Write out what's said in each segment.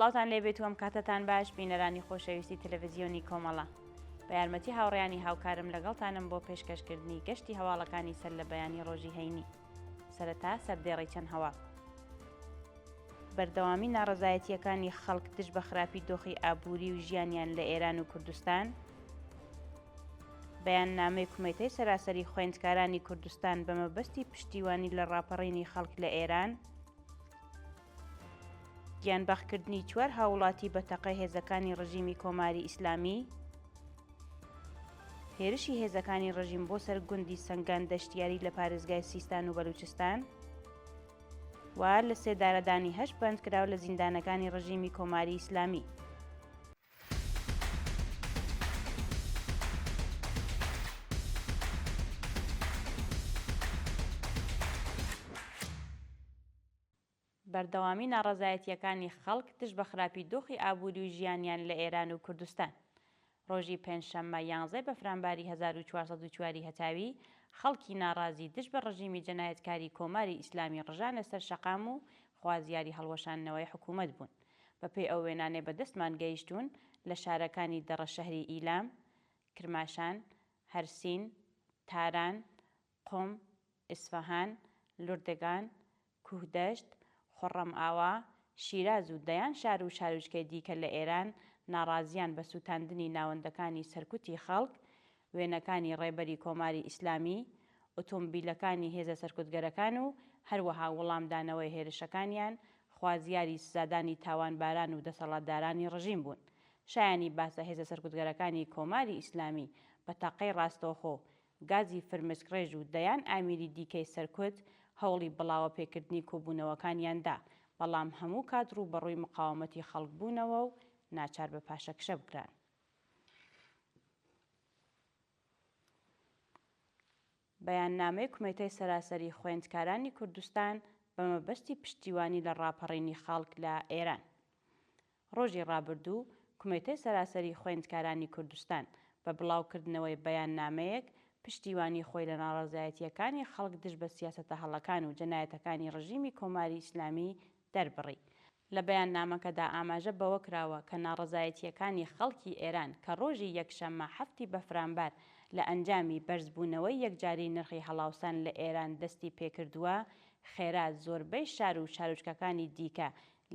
سڵاوتان لێبێت و ئەم کاتتان باش بینەرانی خۆشەویستی تەلەڤیزیۆنی کۆمەڵە. بە یارمەتی هاوڕێیانی هاوکارم لەگەڵتانم بۆ پێشکەشکردنی گەشتی هەواڵەکانی سەر لە بەیانی ڕۆژی هەینی. سەرەتا سەردێڕی چەند هەواڵ. بەردەوامی ناڕەزایەتیەکانی خەڵک دژ بە خراپی دۆخی ئابووری و ژیانیان لە ئێران و کوردستان. بەیاننامەی کومێتەی سەراسەری خوێندکارانی کوردستان بە مەبەستی پشتیوانی لە ڕاپەڕینی خەڵک لە ئێران. گیانبەخکردنی 4 هاوڵاتی بە تەقەی هێزەکانی ڕژیمی کۆماری ئیسلامی. هێرشی هێزەکانی ڕژیم بۆ سەر گوندی سەنگان دەشتیاری لە پارێزگای سیستان و بەلوچستان. و لە سێدارەدانی 8 بەندکراو لە زیندانەکانی ڕژیمی کۆماری ئیسلامی. بەردەوامی ناڕەزایەتیەکانی خەڵک دژ بە خراپی دۆخی ئابووری و ژیانیان لە ئێران و کوردستان. ڕۆژی پێنجشەممە 11 بەفرانباری 1404 هەتاوی خەڵکی ناڕازی دژ بە ڕژیمی جەنایەتکاری کۆماری ئیسلامی ڕژانە سەر شەقام و خوازیاری هەڵوەشاندنەوەی حکوومەت بوون. بەپێی ئەو وێنانێ بەدەستمان گەیشتوون لە شارەکانی دەڕە شەهری ئیلام، کرماشان، هەرسین، تاران، قۆم، ئیسفەهان، لوردگان، کوهدەشت، خۆڕەم ئاوا، شیراز و دەیان شار و شاروچکەی دیکە لە ئێران ناڕازیان بە سوتاندنی ناوەندەکانی سەرکوتی خەڵک، وێنەکانی ڕێبەری کۆماری ئیسلامی، ئۆتۆمبیلەکانی هێزە سەرکوتگەرەکان و هەروەها وەڵامدانەوەی هێرشەکانیان خوازیاری سزادانی تاوانباران و دەسەڵاتدارانی ڕژیم بوون. شایانی باسە هێزە سەرکوتگەرەکانی کۆماری ئیسلامی بە تاقەی ڕاستەوخۆ، گازی فرمسکڕێژ و دەیان ئامێری دیکەی سەرکوت هەوڵی بڵاوە پێکردنی کۆبوونەوەکانیاندا، بەڵام هەموو کات ڕوو بەڕووی مقاومەتی خەڵک بوونەوە و ناچار بە پاشەکشە بگران. بەیاننامەی کومێتەی سەراسەری خوێندکارانی کوردستان بە مەبەستی پشتیوانی لە ڕاپەڕینی خەڵک لە ئێران. ڕۆژی ڕابردوو کومێتەی سەراسەری خوێندکارانی کوردستان بە بڵاوکردنەوەی بەیاننامەیەک پشتیوانی خۆی لە ناڕەزایەتیەکانی خەڵک دژ بە سیاسەتە هەڵەکان و جەنایەتەکانی ڕژیمی کۆماری ئیسلامی دەربڕی. لە بەیاننامەکەدا ئاماژە بەوە کراوە کە ناڕەزایەتیەکانی خەڵکی ئێران کە ڕۆژی یەکشەممە 7 بەفرانبار لە ئەنجامی بەرزبوونەوەی یەکجاری نرخی هەڵاوسان لە ئێران دەستی پێکردووە، خێرا زۆربەی شار و شاروچکەکانی دیکە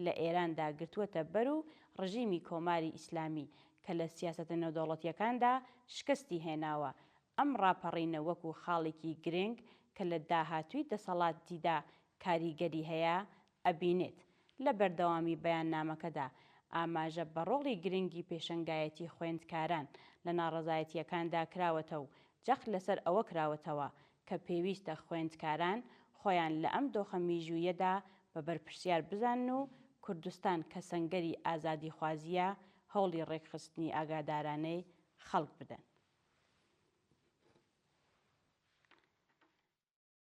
لە ئێراندا گرتووەتە بەر و ڕژیمی کۆماری ئیسلامی کە لە سیاسەتە نێودەوڵەتیەکاندا شکستی هێناوە. ئەم ڕاپەڕینە وەکو خاڵێکی گرنگ کە لە داهاتووی دەسەڵاتیدا کاریگەری هەیە ئەبینێت. لە بەردەوامی بەیاننامەکەدا ئاماژە بە ڕۆڵی گرنگی پێشەنگایەتی خوێندکاران لە ناڕەزایەتیەکاندا کراوەتە و جەخت لەسەر ئەوە کراوەتەوە کە پێویستە خوێندکاران خۆیان لە ئەم دۆخە میژوویەدا بە بەرپرسیار بزانن و کوردستان کە سەنگەری ئازادیخوازیە هەوڵی ڕێکخستنی ئاگادارانەی خەڵک بدەن.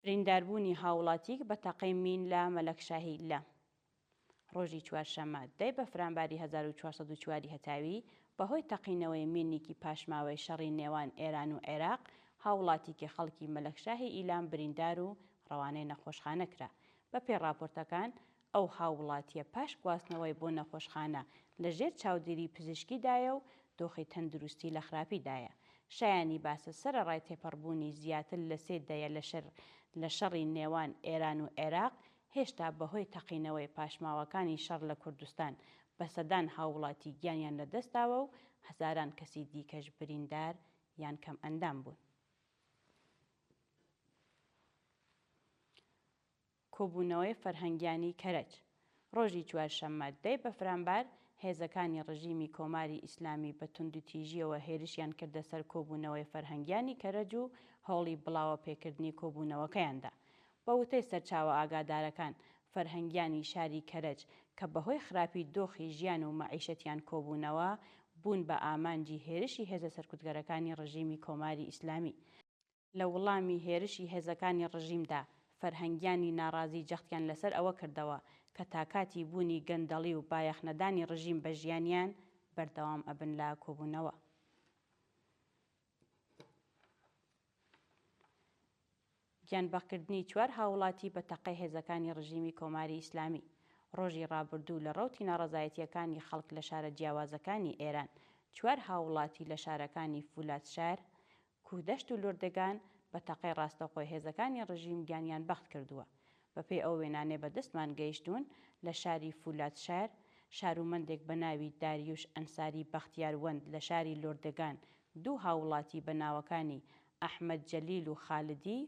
برینداربوونی هاوڵاتیک بە تەقەی مین لە مەلەکشاهی لە ڕۆژی چوارشەممە 10 بەفرانباری 1404 هەتاوی بەهۆی تەقینەوەی مینێکی پاشماوەی شەڕی نێوان ئێران و عێراق هاوڵاتیکی خەڵکی مەلەکشاهی ئیلام بریندار و ڕەوانەی نەخۆشخانە کرا. بەپێی راپۆرتەکان ئەو هاوڵاتیە پاش گواستنەوەی بۆ نەخۆشخانە لەژێر چاودێری پزیشکیدایە و دۆخی تەندروستی لە خراپیدایە. شایانی باسە سەرەڕای تێپەڕبوونی زیاتر لە 3 دەیە لە شەڕی نێوان ئێران و عێراق هێشتا بەهۆی تەقینەوەی پاشماوەکانی شەڕ لە کوردستان بە سەدان هاوڵاتی گیانیان لەدەستاوە و هەزاران کەسی دیکەش بریندار یان کەم ئەندام بوون. کۆبوونەوەی فەرهەنگیانی کەرەج. ڕۆژی چوارشەممە 10 بەفرانبار هێزەکانی ڕژیمی کۆماری ئیسلامی بە توندوتیژیەوە هێرشیان کردە سەر کۆبوونەوەی فەرهەنگیانی کەرەج و هەوڵی بڵاوە پێکردنی کۆبوونەوەکەیاندا. بە وتەی سەرچاوە ئاگادارەکان، فەرهەنگیانی شاری کەرەج کە بەهۆی خراپی دۆخی ژیان و مەعیشەتیان کۆبوونەوە بوون بە ئامانجی هێرشی هێزە سەرکوتگەرەکانی ڕژیمی کۆماری ئیسلامی. لە وەڵامی هێرشی هێزەکانی ڕژیمدا فەرهەنگیانی ناڕازی جەختیان لەسەر ئەوە کردەوە کە تاکاتی بوونی گەندەڵی و بایەخنەدانی ڕژیم بە ژیانیان بەردەوام ئەبن لە کۆبوونەوە. گیانبەخکردنی 4 هاوڵاتی بە تەقەی هێزەکانی ڕژیمی کۆماری ئیسلامی. ڕۆژی ڕابردوو لە ڕەوتی ناڕەزایەتیەکانی خەڵک لە شارە جیاوازەکانی ئێران 4 هاوڵاتی لە شارەکانی فولادشار، کوهدەشت و لۆردەگان بە تەقەی ڕاستەوخۆی هێزەکانی ڕژیم گیانیان بەخت کردووە. بەپێی ئەو وێنانێ بەدەستمان گەیشتوون لە شاری فولادشار شارومەندێک بە ناوی داریوش ئەنساری بەختیاروەند لە شاری لۆردەگان 2 هاوڵاتی بە ناوەکانی ئەحمەد جەلیل و خالدی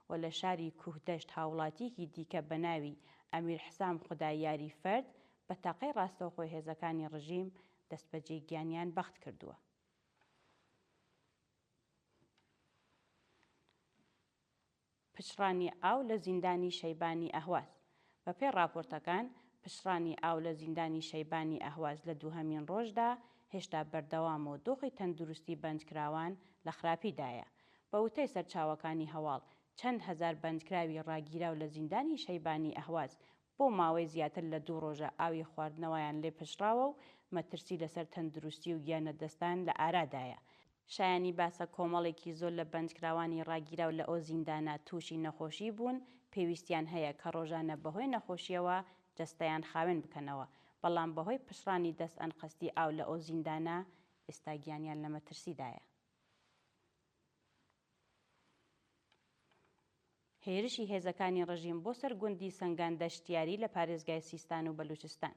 و لە شاری کوهدەشت هاوڵاتیەکی دیکە بە ناوی ئەمیر حسام خودایاری فەرد بە تاقەی ڕاستەوخۆی هێزەکانی ڕژیم دەستبەجێ گیانیان بەخت کردووە. پشڕانی ئاو لە زیندانی شەیبانی ئەهواز. بەپێی راپۆرتەکان پشڕانی ئاو لە زیندانی شەیبانی ئەهواز لە دووهەمین ڕۆژدا هێشتا بەردەوامە و دۆخی تەندروستی بەندکراوان لە خراپیدایە. بە وتەی سەرچاوەکانی هەواڵ چەند هەزار بەندکراوی ڕاگیراو لە زیندانی شەیبانی ئەهواز بۆ ماوەی زیاتر لە 2 ڕۆژە ئاوی خواردنەوەیان لێ پشراوە و مەترسی لەسەر تەندروستی و گیانەدەستان لە ئارادایە. شایانی باسە کۆمەڵێکی زۆر لە بەندکراوانی ڕاگیراو لە ئەو زیندانە تووشی نەخۆشی بوون، پێویستیان هەیە کە ڕۆژانە بەهۆی نەخۆشیەوە جەستەیان خاوێن بکەنەوە، بەڵام بەهۆی پشڕانی دەست ئەنقەستی ئاو لە ئەو زیندانە ئێستا گیانیان لە مەترسیدایە. هێرشی هێزەکانی ڕژیم بۆ سەر گوندی سەنگان دەشتیاری لە پارێزگای سیستان و بەلوچستان.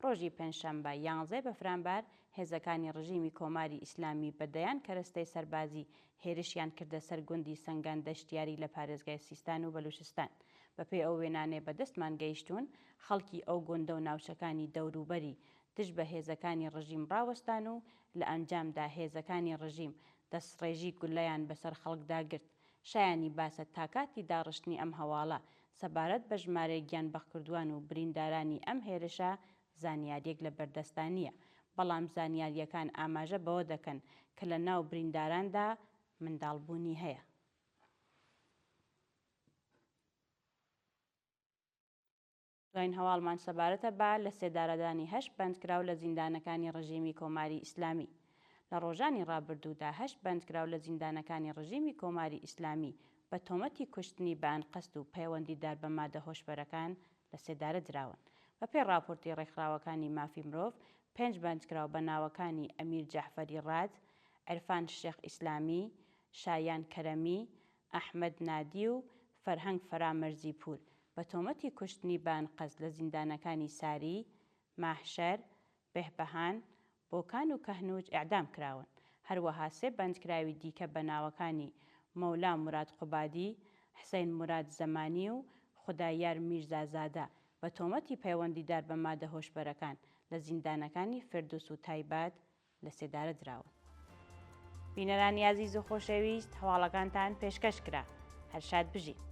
ڕۆژی پێنجشەمبە 11 بەفرانبار هێزەکانی ڕژیمی کۆماری ئیسلامی بەدەیان کەرەستەی سەربازی هێرشیان کردە سەر گوندی سەنگان دەشتیاری لە پارێزگای سیستان و بەلوچستان. بەپێی ئەو وێنانێ بەدەستمان گەیشتوون خەڵکی ئەو گوندە و ناوچەکانی دەوروبەری دژ بە هێزەکانی ڕژیم ڕاوەستان و لە ئەنجامدا هێزەکانی ڕژیم دەستڕێژی گولەیان بەسەر خەڵکدا گرت. شایانی باسە تاکاتی داڕشتنی ئەم هەواڵە سەبارەت بە ژمارەی گیانبەخکردووان و بریندارانی ئەم هێرشە زانیاریەک لە بەردەستانیە، بەڵام زانیاریەکان ئاماژە بەوە دەکەن کە لە ناو برینداراندا منداڵبوونی هەیە. دوایین هەواڵمان سەبارەتە بە لە سێدارەدانی 8 بەندکراو لە زیندانەکانی ڕژیمی کۆماری ئیسلامی. لە ڕۆژانی ڕابردوودا 8 بەندکراو لە زیندانەکانی ڕژیمی کۆماری ئیسلامی بە تۆمەتی کوشتنی بە ئەنقەست و پەیوەندیدار بە مادە هۆشبەرەکان لە سێدارە دراون. بەپێی راپۆرتی ڕێکخراوەکانی مافی مرۆڤ 5 بەندکراو بە ناوەکانی ئەمیر جەعفەری ڕاد، عرفان شێخ ئیسلامی، شایان کەرەمی، ئەحمەد نادی و فەرهەنگ فەرامەرزی پور بە تۆمەتی کوشتنی بە ئەنقەست لە زیندانەکانی ساری، ماحشەر، بێهبەهان، بۆکان و کەهنوج ئیعدام کراون. هەروەها 3 بەندکراوی دیکە بە ناوەکانی مەولا موراد قوبادی، حسەین موراد زەمانی و خودایار میرزازادە بە تۆمەتی پەیوەندیدار بە مادە هۆشبەرەکان لە زیندانەکانی فردوس و تایبات لە سێدارە دراون. بینەرانی عەزیز و خۆشەویست، هەواڵەکانتان پێشکەش کرا. هەر شاد بژین.